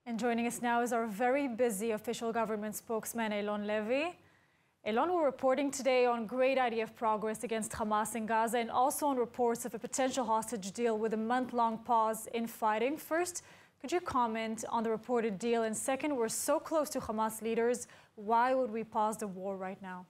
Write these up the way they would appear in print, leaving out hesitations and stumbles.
And joining us now is our very busy official government spokesman, Eylon Levy. Eylon, we're reporting today on great idea of progress against Hamas in Gaza and also on reports of a potential hostage deal with a month-long pause in fighting. First, could you comment on the reported deal? And second, we're so close to Hamas leaders. Why would we pause the war right now?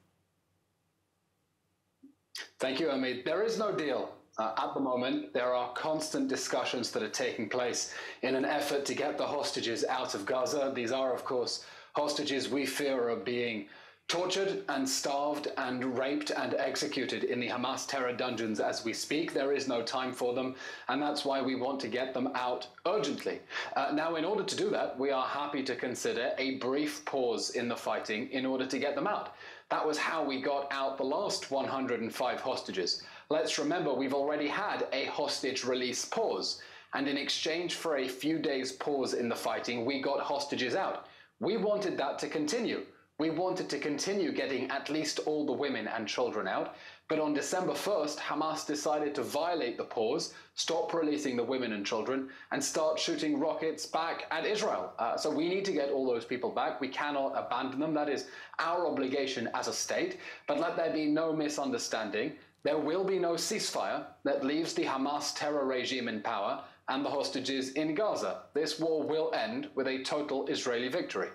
Thank you, Amit. There is no deal. At the moment, there are constant discussions that are taking place in an effort to get the hostages out of Gaza. These are, of course, hostages we fear are being tortured and starved and raped and executed in the Hamas terror dungeons as we speak. There is no time for them, and that's why we want to get them out urgently. Now, in order to do that, we are happy to consider a brief pause in the fighting in order to get them out. That was how we got out the last 105 hostages. Let's remember, we've already had a hostage release pause, and in exchange for a few days pause in the fighting, we got hostages out. We wanted that to continue. We wanted to continue getting at least all the women and children out, but on December 1st, Hamas decided to violate the pause, stop releasing the women and children, and start shooting rockets back at Israel. So we need to get all those people back. We cannot abandon them. That is our obligation as a state. But let there be no misunderstanding. There will be no ceasefire that leaves the Hamas terror regime in power and the hostages in Gaza. This war will end with a total Israeli victory.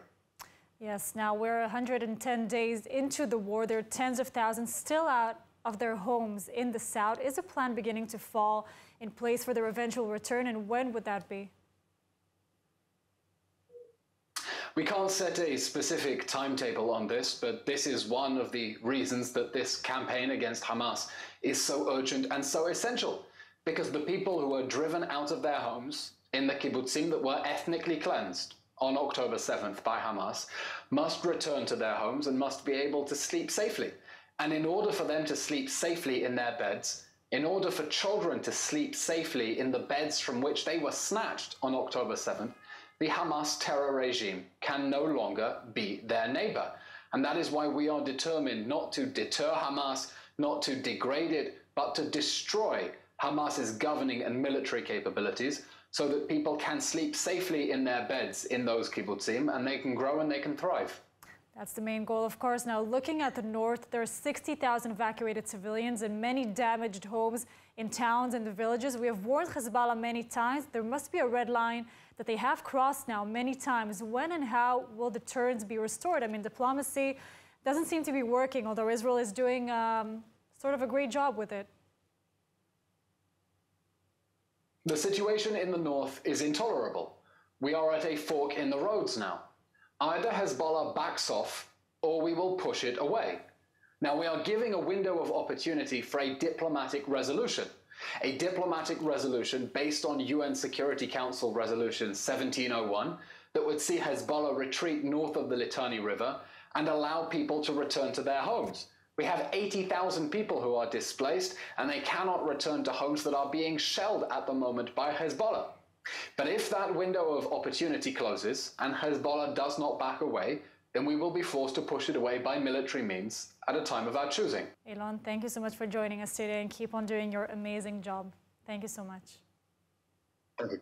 Yes, now we're 110 days into the war. There are tens of thousands still out of their homes in the south. Is a plan beginning to fall in place for their eventual return, and when would that be? We can't set a specific timetable on this, but this is one of the reasons that this campaign against Hamas is so urgent and so essential, because the people who were driven out of their homes in the kibbutzim that were ethnically cleansed on October 7th by Hamas must return to their homes and must be able to sleep safely. And in order for them to sleep safely in their beds, in order for children to sleep safely in the beds from which they were snatched on October 7th, the Hamas terror regime can no longer be their neighbor. And that is why we are determined not to deter Hamas, not to degrade it, but to destroy Hamas's governing and military capabilities so that people can sleep safely in their beds in those kibbutzim and they can grow and they can thrive. That's the main goal, of course. Now, looking at the north, there are 60,000 evacuated civilians and many damaged homes in towns and the villages. We have warned Hezbollah many times. There must be a red line that they have crossed now many times. When and how will the turns be restored? I mean, diplomacy doesn't seem to be working, although Israel is doing sort of a great job with it. The situation in the north is intolerable. We are at a fork in the roads now. Either Hezbollah backs off or we will push it away. Now, we are giving a window of opportunity for a diplomatic resolution based on UN Security Council Resolution 1701 that would see Hezbollah retreat north of the Litani River and allow people to return to their homes. We have 80,000 people who are displaced and they cannot return to homes that are being shelled at the moment by Hezbollah. But if that window of opportunity closes and Hezbollah does not back away, then we will be forced to push it away by military means at a time of our choosing. Eylon, thank you so much for joining us today and keep on doing your amazing job. Thank you so much. Thank you.